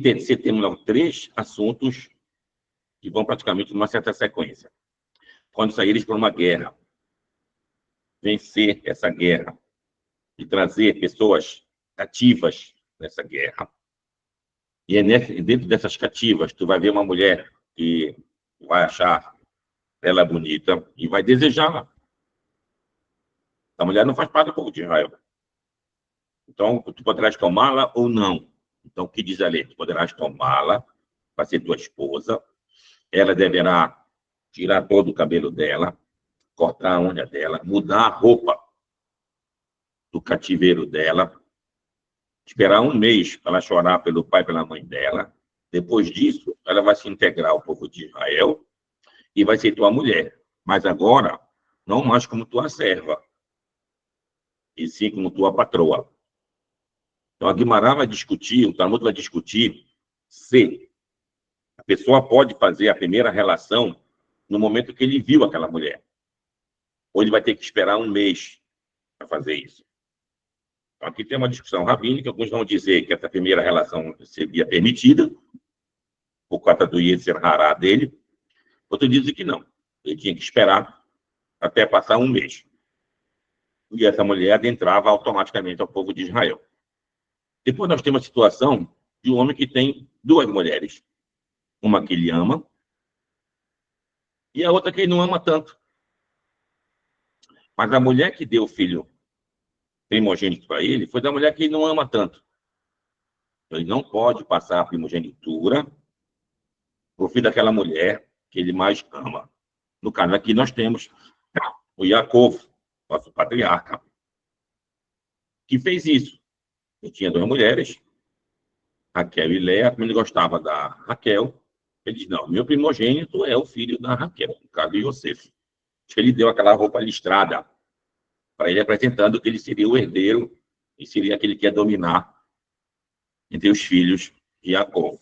você tem logo 3 assuntos que vão praticamente numa certa sequência. Quando saíres para uma guerra, vencer essa guerra e trazer pessoas cativas nessa guerra. E dentro dessas cativas, tu vai ver uma mulher que vai achar ela bonita e vai desejá-la. A mulher não faz parte do povo de Israel. Então, tu poderás tomá-la ou não. Então, o que diz a lei? Tu poderás tomá-la para ser tua esposa. Ela deverá tirar todo o cabelo dela, cortar a unha dela, mudar a roupa do cativeiro dela, esperar 1 mês para ela chorar pelo pai e pela mãe dela. Depois disso, ela vai se integrar ao povo de Israel e vai ser tua mulher. Mas agora, não mais como tua serva, e sim como tua patroa. Então, a Guimarães vai discutir, o Talmud vai discutir se a pessoa pode fazer a primeira relação no momento que ele viu aquela mulher. Ou ele vai ter que esperar 1 mês para fazer isso. Então, aqui tem uma discussão rabínica. Alguns vão dizer que essa primeira relação seria permitida, por conta do Yetzer Hará dele. Outros dizem que não. Ele tinha que esperar até passar 1 mês. E essa mulher adentrava automaticamente ao povo de Israel. Depois nós temos a situação de um homem que tem 2 mulheres. Uma que ele ama e a outra que ele não ama tanto. Mas a mulher que deu o filho primogênito para ele foi da mulher que ele não ama tanto. Então, ele não pode passar a primogenitura para o filho daquela mulher que ele mais ama. No caso aqui nós temos o Yaakov, nosso patriarca, que fez isso. Ele tinha 2 mulheres, Raquel e Léa. Como ele gostava da Raquel, ele disse, não, meu primogênito é o filho da Raquel, no caso de Yosef. Ele deu aquela roupa listrada para ele, apresentando que ele seria o herdeiro e seria aquele que ia dominar entre os filhos de Jacó.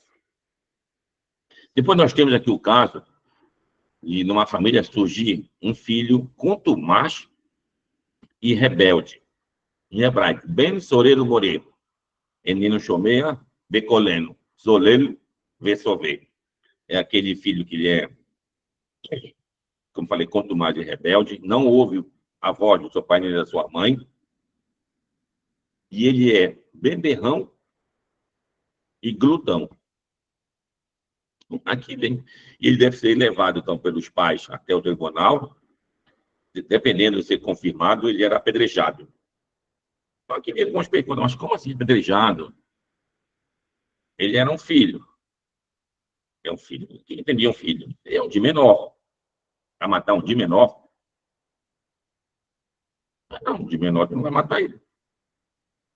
Depois nós temos aqui o caso de numa família surgir um filho contumaz e rebelde. Em hebraico, Ben Sorero Moreno, Enino Shomeia, Becoleno, Zolelo, Vesové. É aquele filho que ele é, como falei, contumaz e rebelde, não ouve a voz do seu pai nem da sua mãe, e ele é beberrão e glutão. Aqui vem. E ele deve ser levado, então, pelos pais até o tribunal. Dependendo de ser confirmado, ele era apedrejado. Então, aqui vem algumas perguntas. Mas como assim apedrejado? Ele era um filho. É um filho. Quem entendia um filho? É um de menor. Vai matar um de menor? Não, um de menor não vai matar ele.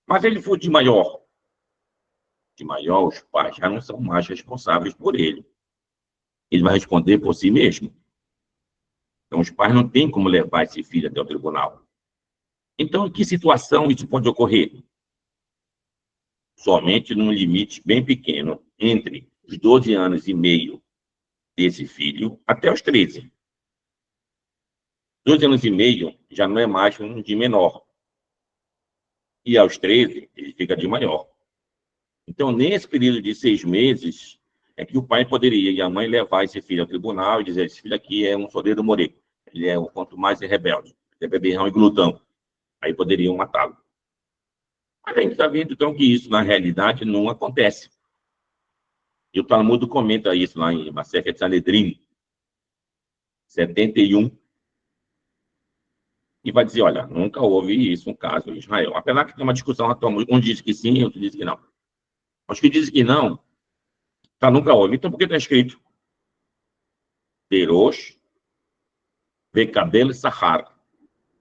Mas ele for de maior. De maior, os pais já não são mais responsáveis por ele. Ele vai responder por si mesmo. Então, os pais não têm como levar esse filho até o tribunal. Então, em que situação isso pode ocorrer? Somente num limite bem pequeno, entre os 12 anos e meio desse filho até os 13. 12 anos e meio já não é mais um de menor. E aos 13, ele fica de maior. Então, nesse período de 6 meses, é que o pai poderia e a mãe levar esse filho ao tribunal e dizer: esse filho aqui é um sordeiro moreiro. Ele é o quanto mais é rebelde. Ele é beberrão e glutão. Aí poderiam matá-lo. Mas a gente está vendo, então, que isso, na realidade, não acontece. E o Talmud comenta isso lá em Masechet Sanedrim 71, e vai dizer, olha, nunca houve isso, um caso em Israel. Apesar que tem uma discussão atual, um diz que sim, outro diz que não. Os que dizem que não, tá, nunca houve. Então, por que está escrito? Terosh, Vekabel e Sahar.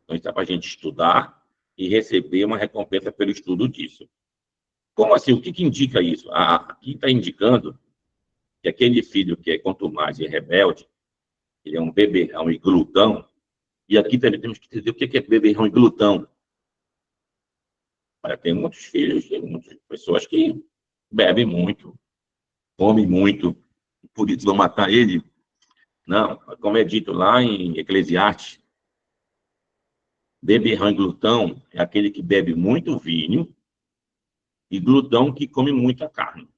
Então, isso é para a gente estudar e receber uma recompensa pelo estudo disso. Como assim? O que indica isso? Aqui está indicando que aquele filho que é contumaz e rebelde, ele é um beberrão e glutão. E aqui também temos que entender o que é beberrão e glutão. Olha, tem muitos filhos, tem muitas pessoas que bebem muito, comem muito, por isso vão matar ele. Não, como é dito lá em Eclesiastes, beberrão e glutão é aquele que bebe muito vinho e glutão que come muita carne.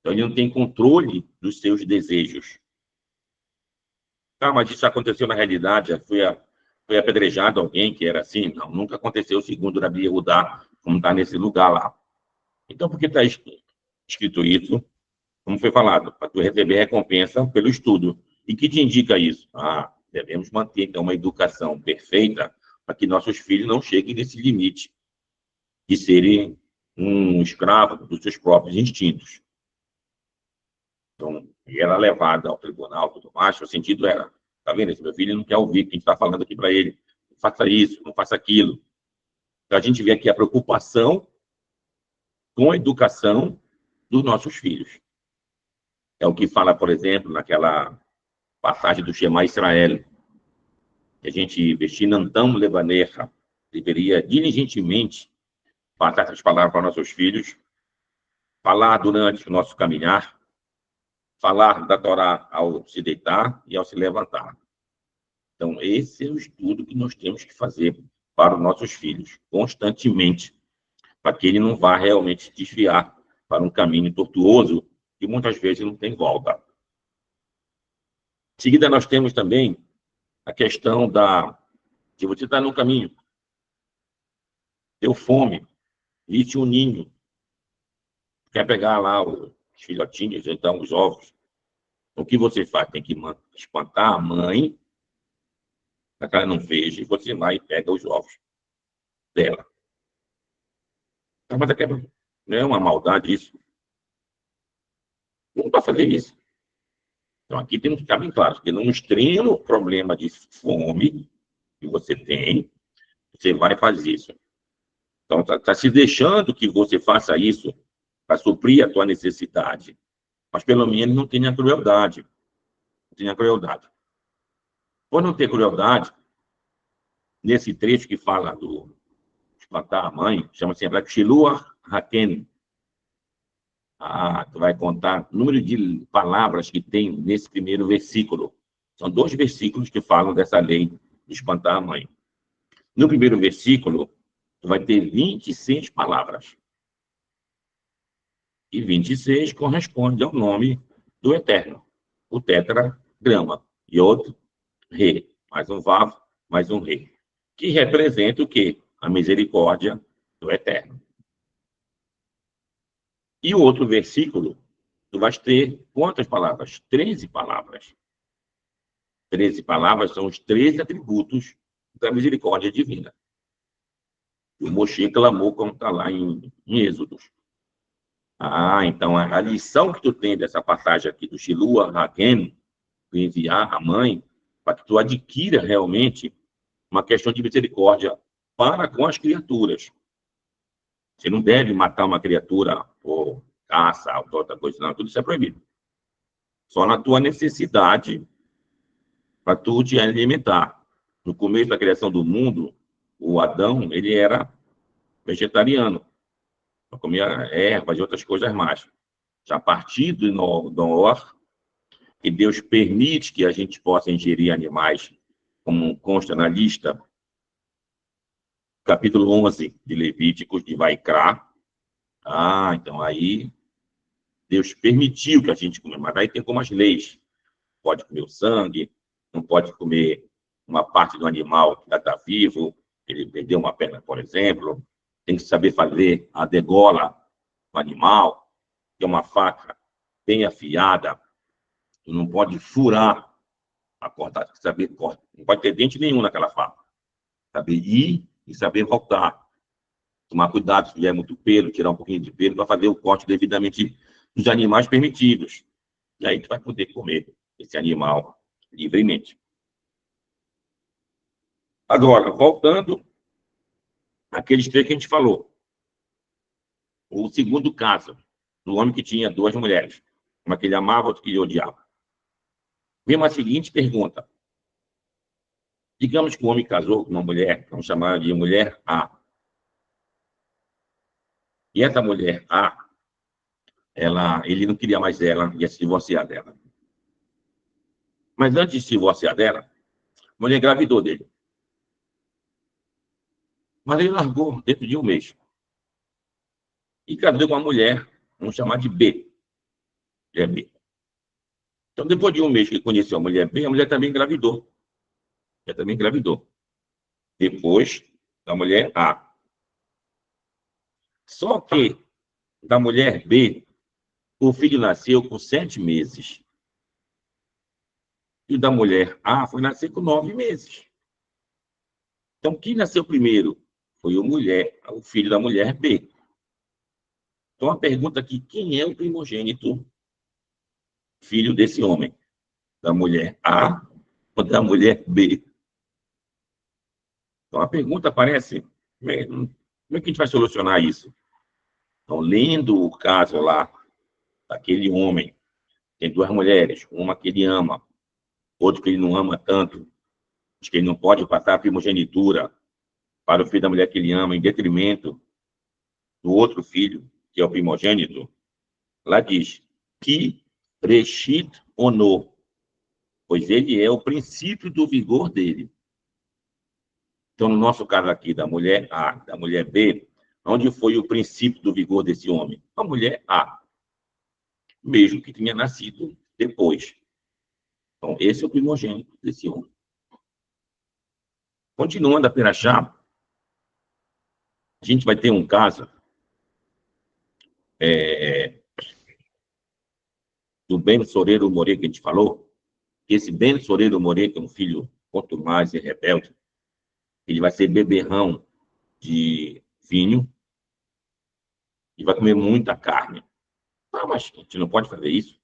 Então, ele não tem controle dos seus desejos. Ah, mas isso aconteceu na realidade, foi apedrejado alguém que era assim? Não, nunca aconteceu, segundo Rabi Yehudá, como está nesse lugar lá. Então, por que está escrito isso? Como foi falado, para tu receber recompensa pelo estudo. E que te indica isso? Ah, devemos manter, então, uma educação perfeita para que nossos filhos não cheguem nesse limite de serem um escravo dos seus próprios instintos. Então, ele era levado ao tribunal, tudo mais, o sentido era, tá vendo, esse meu filho não quer ouvir o que a gente está falando aqui para ele, não faça isso, não faça aquilo. Então, a gente vê aqui a preocupação com a educação dos nossos filhos. É o que fala, por exemplo, naquela passagem do Shema Israel, que a gente, Vestinantam Levanecha, deveria diligentemente passar essas palavras para nossos filhos, falar durante o nosso caminhar, falar da Torá ao se deitar e ao se levantar. Então, esse é o estudo que nós temos que fazer para os nossos filhos, constantemente, para que ele não vá realmente desviar para um caminho tortuoso que muitas vezes não tem volta. Em seguida, nós temos também a questão de você estar no caminho, deu fome, viste um ninho, quer pegar lá os filhotinhos, então os ovos. O que você faz? Tem que espantar a mãe, para que ela não veja, e você vai e pega os ovos dela. Então, mas não é uma maldade isso. Não para fazer isso. Então, aqui tem que ficar bem claro, que no extremo problema de fome que você tem, você vai fazer isso. Então, está se deixando que você faça isso para suprir a tua necessidade. Mas, pelo menos, não tenha crueldade. Não tenha crueldade. Por não ter crueldade, nesse trecho que fala do espantar a mãe, chama-se Shilua Haken. Ah, tu vai contar o número de palavras que tem nesse primeiro versículo. São 2 versículos que falam dessa lei de espantar a mãe. No primeiro versículo, tu vai ter 26 palavras. E 26 corresponde ao nome do Eterno, o tetragrama. E outro, Re, mais um Vav, mais um Re, que representa o quê? A misericórdia do Eterno. E o outro versículo, tu vais ter quantas palavras? 13 palavras. 13 palavras são os 13 atributos da misericórdia divina. O Moshe clamou, como está lá em Êxodos. Ah, então a lição que tu tem dessa passagem aqui do Shilua Hagen, enviar a mãe, para que tu adquira realmente uma questão de misericórdia para com as criaturas. Você não deve matar uma criatura por caça ou outra coisa, não. Tudo isso é proibido. Só na tua necessidade para tu te alimentar. No começo da criação do mundo, o Adão, ele era vegetariano. Só comia ervas e outras coisas mais. Já a partir do Noé, que Deus permite que a gente possa ingerir animais, como consta na lista, capítulo 11 de Levíticos, de Vaikra. Ah, então aí Deus permitiu que a gente comesse, mas aí tem como as leis. Pode comer o sangue, não pode comer uma parte do animal que ainda está vivo, ele perdeu uma perna, por exemplo. Tem que saber fazer a degola do animal, que é uma faca bem afiada. Tu não pode furar a cortar, tem que saber cortar. Não pode ter dente nenhum naquela faca. Saber ir e saber voltar. Tomar cuidado se tiver muito pelo, tirar um pouquinho de pelo para fazer o corte devidamente dos animais permitidos. E aí tu vai poder comer esse animal livremente. Agora, voltando àqueles 3 que a gente falou. O segundo caso, do homem que tinha 2 mulheres. Uma que ele amava, outra que ele odiava. Vem uma seguinte pergunta. Digamos que o homem casou com uma mulher, vamos chamar de mulher A. E essa mulher A, ele não queria mais ela, ia se divorciar dela. Mas antes de se divorciar dela, a mulher engravidou dele. Mas ele largou dentro de um mês. E casou com uma mulher, vamos chamar de B. mulher B. Então, depois de um mês que conheceu a mulher B, a mulher também engravidou. Ela também engravidou. Depois da mulher A. Só que da mulher B, o filho nasceu com 7 meses. E o da mulher A foi nascer com 9 meses. Então, quem nasceu primeiro foi o filho da mulher B. Então, a pergunta aqui, quem é o primogênito filho desse homem? Da mulher A ou da mulher B? Então, a pergunta parece, como é que a gente vai solucionar isso? Então, lendo o caso lá, daquele homem, tem 2 mulheres, uma que ele ama, outro que ele não ama tanto, diz que ele não pode passar a primogenitura para o filho da mulher que ele ama, em detrimento do outro filho, que é o primogênito. Lá diz, que reshit ono, pois ele é o princípio do vigor dele. Então, no nosso caso aqui, da mulher A, da mulher B, onde foi o princípio do vigor desse homem? A mulher A, mesmo que tenha nascido depois. Então, esse é o primogênito desse homem. Continuando a Perachá, a gente vai ter um caso do Ben Soreiro Morê, que a gente falou, que esse Ben Soreiro Morê, que é um filho contumaz e rebelde, ele vai ser beberrão de vinho e vai comer muita carne. Ah, mas a gente não pode fazer isso.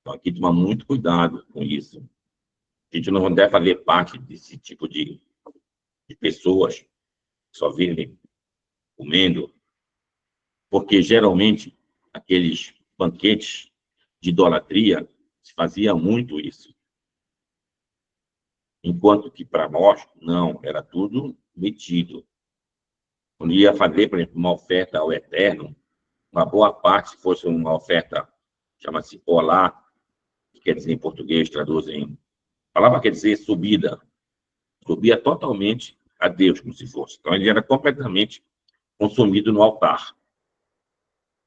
Então, aqui toma muito cuidado com isso. A gente não deve fazer parte desse tipo de pessoas que só vivem comendo, porque geralmente aqueles banquetes de idolatria se fazia muito isso. Enquanto que para nós, não, era tudo metido. Quando ia fazer, por exemplo, uma oferta ao Eterno, uma boa parte, se fosse uma oferta, chama-se olá, que quer dizer em português, traduzem, a palavra quer dizer subida, subia totalmente a Deus, como se fosse. Então, ele era completamente consumido no altar.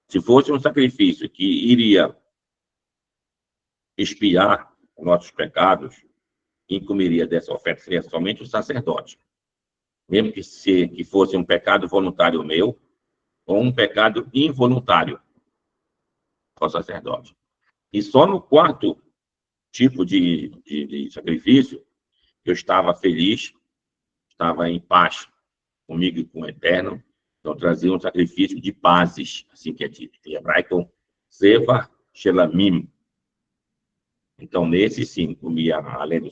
Se fosse um sacrifício que iria expiar nossos pecados, quem comeria dessa oferta seria somente o sacerdote. Mesmo que fosse um pecado voluntário meu, ou um pecado involuntário ao sacerdote. E só no quarto tipo de sacrifício, eu estava feliz, estava em paz comigo e com o Eterno, então trazia um sacrifício de pazes, assim que é dito em hebraico, Seva Shelamim. Então, nesse sim, comia, além do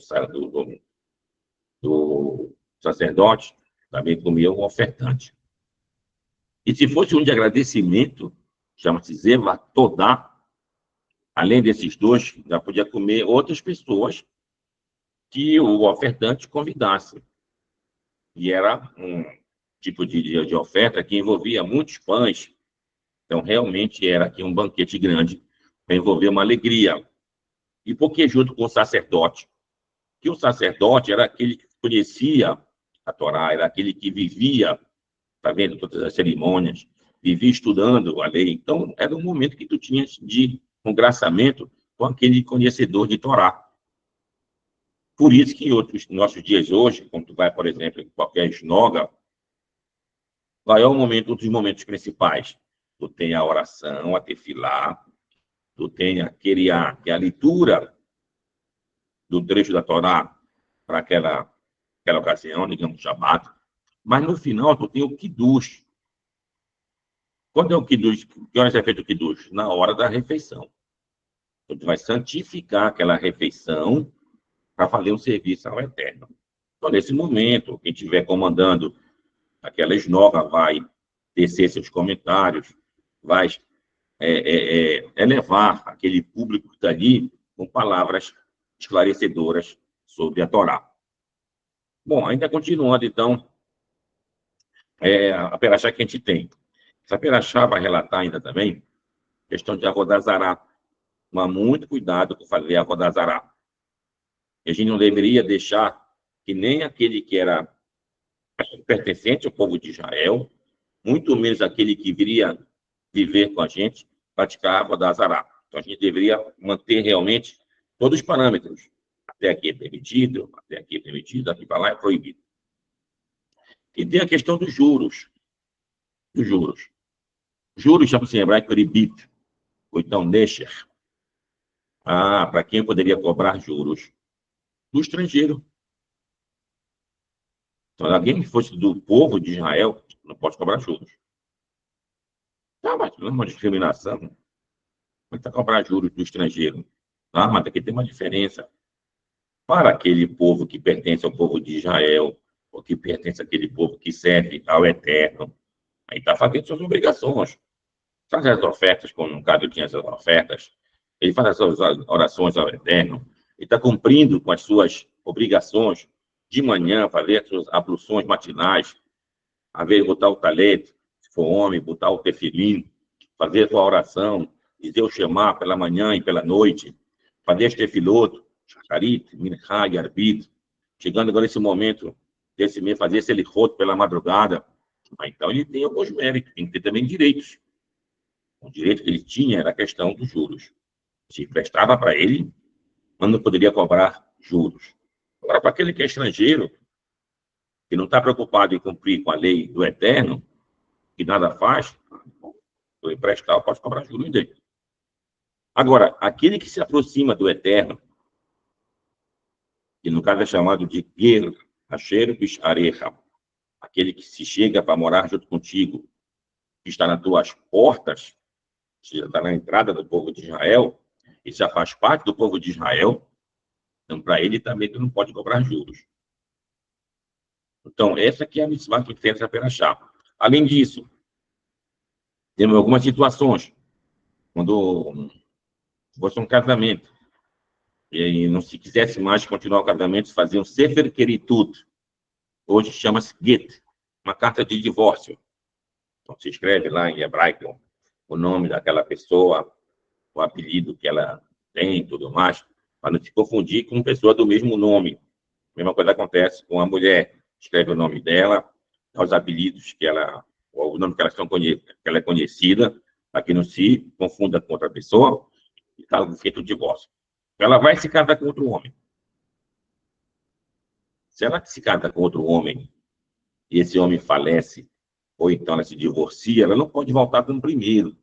sacerdote, também comia o ofertante. E se fosse um de agradecimento, chama-se Zeva Todá, além desses dois, já podia comer outras pessoas que o ofertante convidasse. E era um tipo de oferta que envolvia muitos pães. Então, realmente era aqui um banquete grande para envolver uma alegria. E por que junto com o sacerdote? Que o sacerdote era aquele que conhecia a Torá, era aquele que vivia, tá vendo, todas as cerimônias, vivia estudando a lei. Então, era um momento que tu tinhas de congraçamento com aquele conhecedor de Torá. Por isso que em outros nossos dias hoje, quando tu vai, por exemplo, em qualquer sinagoga, qual é um dos momentos principais? Tu tem a oração, a tefilá, tu tem a queriá, que é a leitura do trecho da Torá para aquela ocasião, digamos, Shabat. Mas no final, tu tem o Kiddush. Quando é o Kiddush? Que horas é feito o Kiddush? Na hora da refeição. Então, tu vai santificar aquela refeição para fazer um serviço ao Eterno. Então, nesse momento, quem estiver comandando aquela esnoga vai tecer seus comentários, vai elevar aquele público que está ali com palavras esclarecedoras sobre a Torá. Bom, ainda continuando, então, a perachá que a gente tem. Essa perachá vai relatar ainda também questão de Avodazará. Mas muito cuidado com fazer Avodazará. A gente não deveria deixar que nem aquele que era pertencente ao povo de Israel, muito menos aquele que viria viver com a gente, praticar Avodazará. Então, a gente deveria manter realmente todos os parâmetros. Até aqui é permitido, até aqui é permitido, aqui para lá é proibido. E tem a questão dos juros. Dos juros. Juros, chama-se em hebraico ribit, ou então nesher. Para quem poderia cobrar juros? Do estrangeiro. Então, alguém que fosse do povo de Israel não pode cobrar juros. Tá, mas não é uma discriminação. Como é que tá cobrar juros do estrangeiro? Ah, mas aqui tem uma diferença. Para aquele povo que pertence ao povo de Israel, ou que pertence àquele povo que serve ao Eterno, aí está fazendo suas obrigações. Faz as ofertas, como no caso tinha essas ofertas. Ele faz as suas orações ao Eterno. Ele está cumprindo com as suas obrigações de manhã, fazer as suas abluções matinais, às vezes botar o talete, se for homem, botar o tefilim, fazer a sua oração, dizer o Shema pela manhã e pela noite, fazer este tefiloto, shacharit, minchá, yarbit, chegando agora nesse momento, desse mês, fazer esse elichot pela madrugada. Então ele tem alguns méritos, tem que ter também direitos. O direito que ele tinha era a questão dos juros. Se emprestava para ele, mas não poderia cobrar juros. Agora, para aquele que é estrangeiro, que não está preocupado em cumprir com a lei do Eterno, que nada faz, vou emprestar, eu posso cobrar juros dele. Agora, aquele que se aproxima do Eterno, que no caso é chamado de Ger, Asher Bisharecha, aquele que se chega para morar junto contigo, que está nas tuas portas, que está na entrada do povo de Israel, e já faz parte do povo de Israel, então para ele também tu não pode cobrar juros. Então, essa aqui é a mitzvah que tem essa perachá. Além disso, temos algumas situações, quando fosse um casamento, e não se quisesse mais continuar o casamento, faziam Sefer Keritut, hoje chama-se Get, uma carta de divórcio. Então, se escreve lá em hebraico o nome daquela pessoa, o apelido que ela tem e tudo mais, para não se confundir com pessoa do mesmo nome. A mesma coisa acontece com a mulher. Escreve o nome dela, os apelidos que ela, o nome que que ela é conhecida, para que não se confunda com outra pessoa, e está feito o divórcio. Ela vai se casar com outro homem. Se ela se casa com outro homem e esse homem falece, ou então ela se divorcia, ela não pode voltar com o primeiro.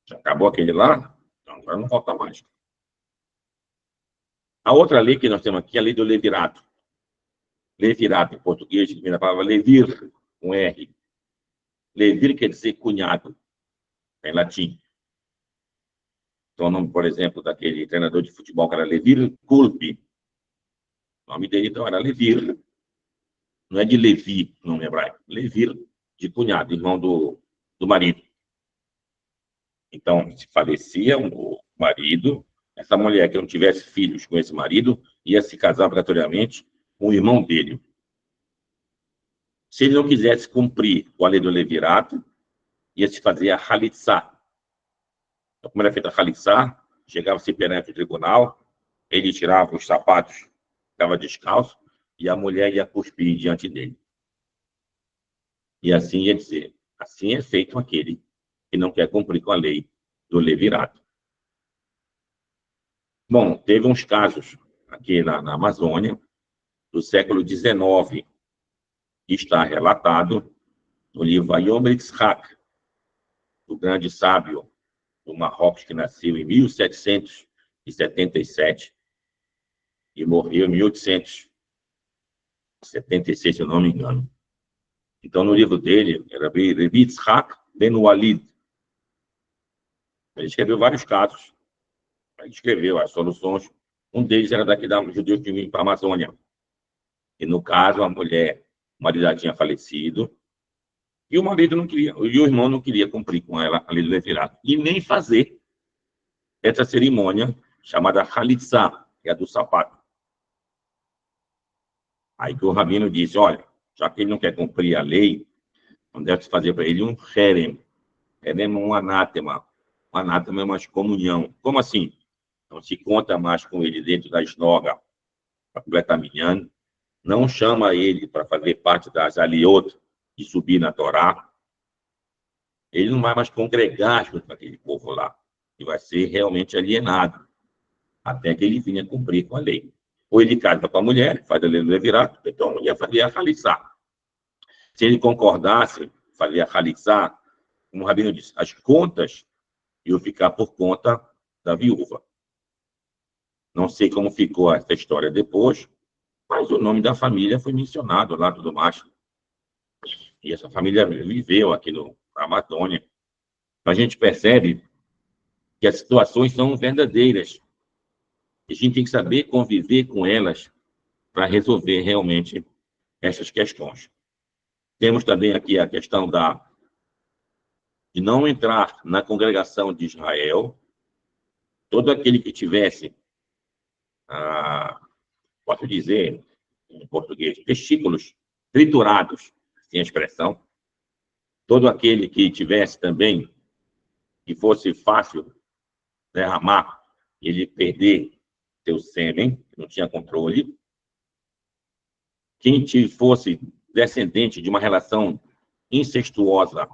Já acabou aquele lá? Então, agora não volta mais. A outra lei que nós temos aqui é a lei do levirato. Levirato, em português, vem da palavra levir, com R. Levir quer dizer cunhado, em latim. Então, o nome, por exemplo, daquele treinador de futebol que era Levir Culpe. O nome dele, então, era Levir. Não é de Levi, nome hebraico. Levir, de cunhado, irmão do marido. Então, se falecia o marido, essa mulher que não tivesse filhos com esse marido, ia se casar obrigatoriamente com o irmão dele. Se ele não quisesse cumprir com a lei do levirato, ia se fazer a halitzá. Então, como era feita a halitzá, chegava-se perante o tribunal, ele tirava os sapatos, ficava descalço, e a mulher ia cuspir diante dele. E assim ia dizer, assim é feito aquele que não quer cumprir com a lei do levirato. Bom, teve uns casos aqui na Amazônia, do século XIX, que está relatado no livro Hayom Yitzhak, do grande sábio do Marrocos, que nasceu em 1777 e morreu em 1876, se eu não me engano. Então, no livro dele, era Rabbi Yitzhak Ben Walid. Ele escreveu vários casos. Ele escreveu as soluções. Um deles era daqui da judeus que vinham para a Amazônia. E, no caso, a mulher, o marido já tinha falecido, e o marido não queria, e o irmão não queria cumprir com ela a lei do levirato, e nem fazer essa cerimônia chamada Halitzá, que é a do sapato. Aí que o rabino disse, olha, já que ele não quer cumprir a lei, não deve fazer para ele um herem. Herem é um anátema. Um anátema é uma excomunhão. Como assim? Não se conta mais com ele dentro da esnoga para completar minyan, não chama ele para fazer parte das aliot e subir na Torá. ele não vai mais congregar junto com aquele povo lá, e vai ser realmente alienado, até que ele vinha cumprir com a lei. Ou ele casa com a mulher, faz a lei do levirato, então a mulher fazia a halitzá. Se ele concordasse, fazia a halitzá, como o Rabino disse, as contas iam ficar por conta da viúva. Não sei como ficou essa história depois, mas o nome da família foi mencionado lá, tudo mais. E essa família viveu aqui na Amazônia. A gente percebe que as situações são verdadeiras. A gente tem que saber conviver com elas para resolver realmente essas questões. Temos também aqui a questão de não entrar na congregação de Israel. Todo aquele que tivesse, posso dizer em português, testículos triturados, sem a expressão, todo aquele que tivesse também, que fosse fácil derramar, ele perder seu sêmen, não tinha controle. Quem fosse descendente de uma relação incestuosa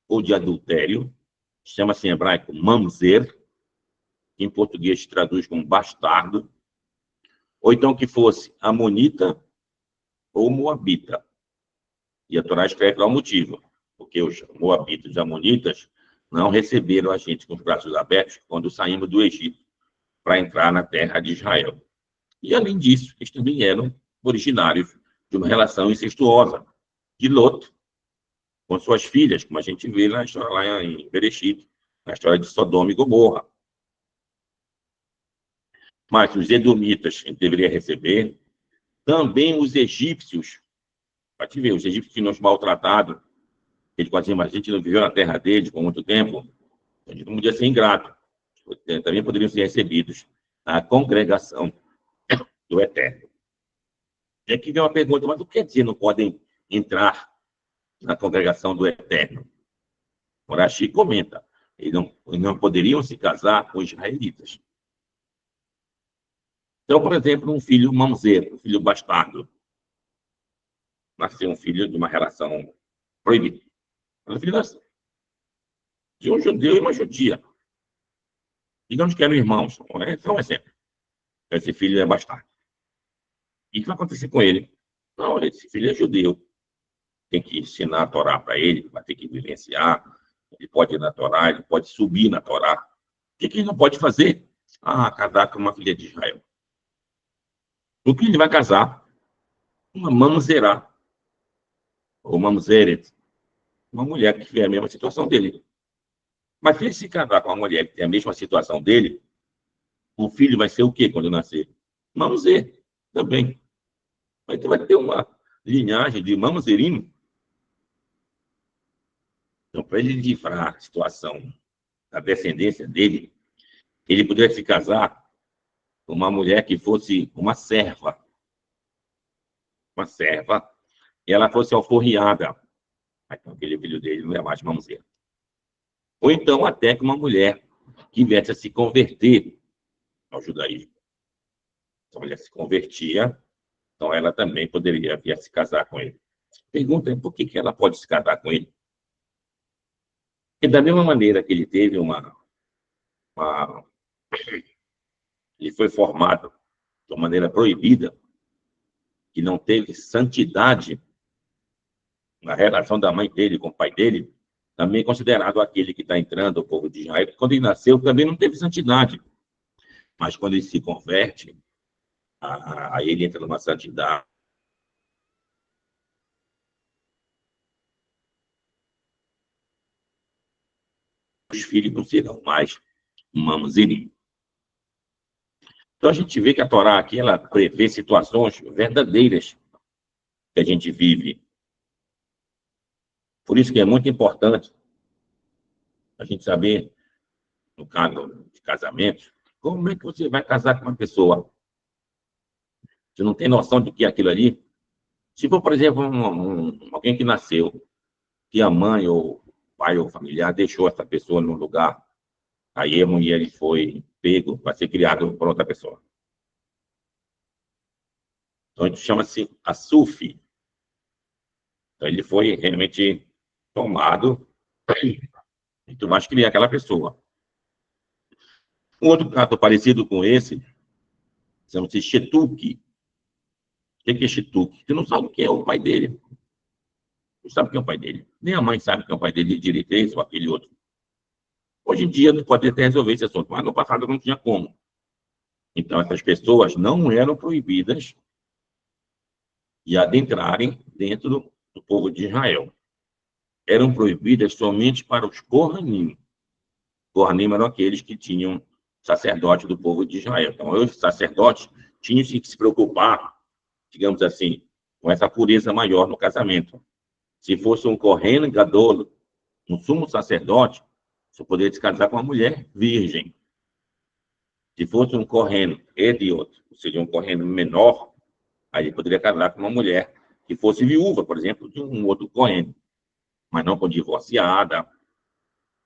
ou de adultério, chama-se em hebraico mamzer, que em português se traduz como bastardo, ou então que fosse amonita ou moabita. E a Torá escreve lá o motivo, porque os moabitas e amonitas não receberam a gente com os braços abertos quando saímos do Egito para entrar na terra de Israel. E, além disso, eles também eram originários de uma relação incestuosa de Lot com suas filhas, como a gente vê na história lá em Bereshit, na história de Sodoma e Gomorra. Mas os edomitas a gente deveria receber, também os egípcios, para te ver, os egípcios que nos maltratados, eles diziam, mas a gente não viveu na terra deles por muito tempo, a gente não podia ser ingrato, também poderiam ser recebidos na congregação do Eterno. E aqui vem uma pergunta, mas o que quer dizer não podem entrar na congregação do Eterno? Morashi comenta, eles não poderiam se casar com israelitas. Então, por exemplo, um filho mamzeiro, um filho bastardo, nasceu um filho de uma relação proibida. Um filho de um judeu e uma judia. Digamos que eram irmãos, é só um exemplo. Esse filho é bastardo. E o que vai acontecer com ele? Não, esse filho é judeu. Tem que ensinar a Torá para ele, vai ter que vivenciar. Ele pode ir na Torá, ele pode subir na Torá. O que ele não pode fazer? Casar com uma filha de Israel. O que ele vai casar? Uma mamzerá, ou mamzeret, uma mulher que tiver a mesma situação dele. Mas se ele se casar com uma mulher que tem a mesma situação dele, o filho vai ser o quê quando nascer? Mamzer, também. Então vai ter uma linhagem de mamzerino. Então, para ele livrar a situação da descendência dele, ele poderia se casar com uma mulher que fosse uma serva, e ela fosse alforriada. Então, aquele filho dele não é mais mamzer. Ou então, até que uma mulher que viesse a se converter ao judaísmo. Então, a mulher se convertia, então ela também poderia vir a se casar com ele. Pergunta é por que ela pode se casar com ele? Porque da mesma maneira que ele teve ele foi formado de uma maneira proibida, que não teve santidade na relação da mãe dele com o pai dele, também é considerado aquele que está entrando, o povo de Israel, quando ele nasceu também não teve santidade. Mas quando ele se converte, aí ele entra numa santidade. Os filhos não serão mais mamzerim. Então a gente vê que a Torá aqui, ela prevê situações verdadeiras que a gente vive. Por isso que é muito importante a gente saber, no caso de casamento, como é que você vai casar com uma pessoa? Você não tem noção do que é aquilo ali? Se for, por exemplo, alguém que nasceu, que a mãe ou pai ou familiar deixou essa pessoa num lugar, aí a mulher foi pego para ser criado por outra pessoa. Então, a gente chama-se Assufi. Então, ele foi realmente tomado E tu vais criar aquela pessoa. Um outro caso parecido com esse, chama-se Chetuque. O que é Chetuque? Tu não sabe quem é o pai dele. Tu sabe quem é o pai dele. Nem a mãe sabe quem é o pai dele de direito, esse ou aquele outro. Hoje em dia, tu pode até resolver esse assunto, mas no passado não tinha como. Então, essas pessoas não eram proibidas de adentrarem dentro do povo de Israel. Eram proibidas somente para os Kohanim. Kohanim eram aqueles que tinham sacerdote do povo de Israel. Então, os sacerdotes tinham que se preocupar, digamos assim, com essa pureza maior no casamento. Se fosse um Kohen Gadol, um sumo sacerdote, você poderia se casar com uma mulher virgem. Se fosse um Kohen Ediot, ou seja, um Kohen menor, aí ele poderia casar com uma mulher que fosse viúva, por exemplo, de um outro Kohen, mas não com divorciada,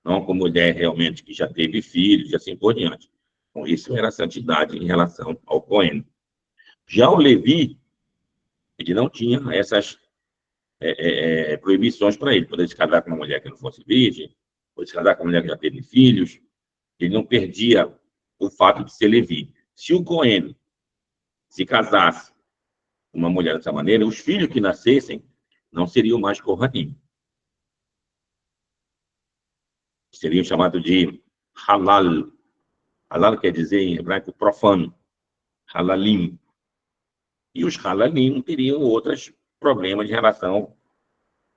não com mulher realmente que já teve filhos e assim por diante. Então, isso era a santidade em relação ao Cohen. Já o Levi, ele não tinha essas proibições para ele. Poder se casar com uma mulher que não fosse virgem, poder se casar com uma mulher que já teve filhos. Ele não perdia o fato de ser Levi. Se o Cohen se casasse com uma mulher dessa maneira, os filhos que nascessem não seriam mais Kohanim. Seriam chamados de halal. Halal quer dizer em hebraico profano. Halalim. E os halalim teriam outros problemas em relação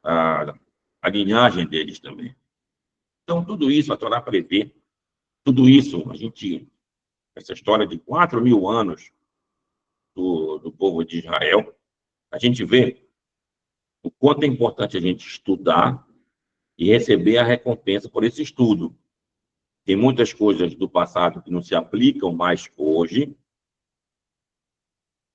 à linhagem deles também. Então, tudo isso a Torá prevê, tudo isso, essa história de 4.000 anos do povo de Israel, a gente vê o quanto é importante a gente estudar e receber a recompensa por esse estudo. Tem muitas coisas do passado que não se aplicam mais hoje,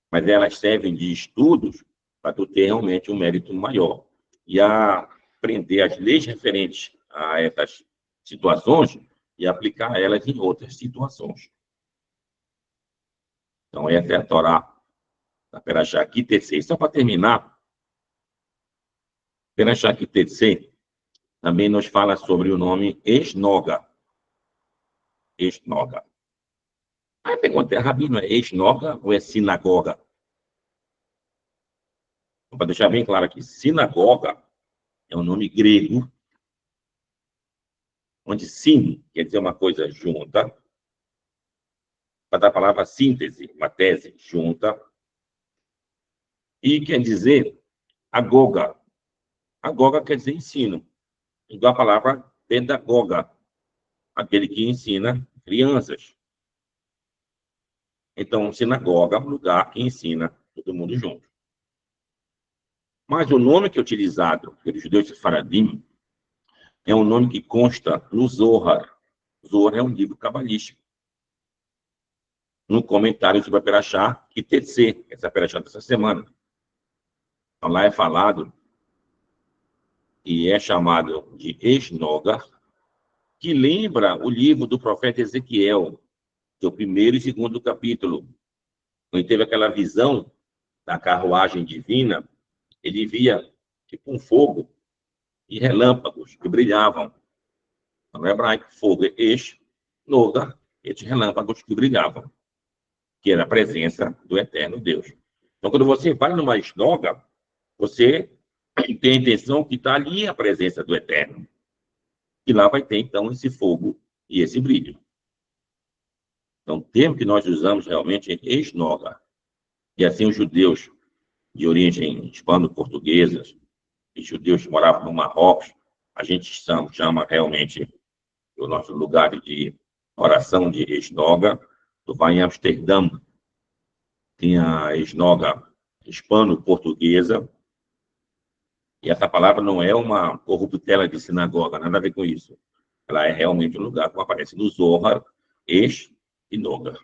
mas elas servem de estudos para tu ter realmente um mérito maior. E aprender as leis referentes a essas situações e aplicar elas em outras situações. Então, essa é a Torá da Perashá Kitetsei. Só para terminar, Perashá Kitetsei também nos fala sobre o nome Esnoga. Esnoga. Aí pergunta, Rabino, é Esnoga ou é sinagoga? Para deixar bem claro aqui, sinagoga é um nome grego, onde sin quer dizer uma coisa junta, para dar a palavra síntese, uma tese junta, e quer dizer agoga. Agoga quer dizer ensino, igual a palavra pedagoga, aquele que ensina crianças. Então, sinagoga é um lugar que ensina todo mundo junto. Mas o nome que é utilizado pelos judeus de Faradim é um nome que consta no Zohar. Zohar é um livro cabalístico. No comentário sobre a Perashá Kitetsei, essa Perashá dessa semana. Então, lá é falado e é chamado de Esnoga, que lembra o livro do profeta Ezequiel, que é o primeiro e segundo capítulo. Quando ele teve aquela visão da carruagem divina, ele via tipo um fogo e relâmpagos que brilhavam. No hebraico, fogo é Noga, esses relâmpagos que brilhavam, que era a presença do eterno Deus. Então, quando você vai numa esnoga, você tem a intenção que está ali a presença do eterno. E lá vai ter, então, esse fogo e esse brilho. Então, o termo que nós usamos realmente é esnoga. E assim os judeus de origem hispano-portuguesa, e judeus que moravam no Marrocos, a gente chama realmente o nosso lugar de oração de esnoga. Tu vai em Amsterdã, tem a esnoga hispano-portuguesa, e essa palavra não é uma corruptela de sinagoga, nada a ver com isso. Ela é realmente um lugar, como aparece no Zohar, Esh e Noga.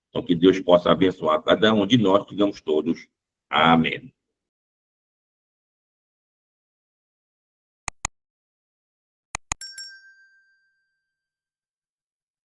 Então, que Deus possa abençoar cada um de nós, digamos todos. Amém.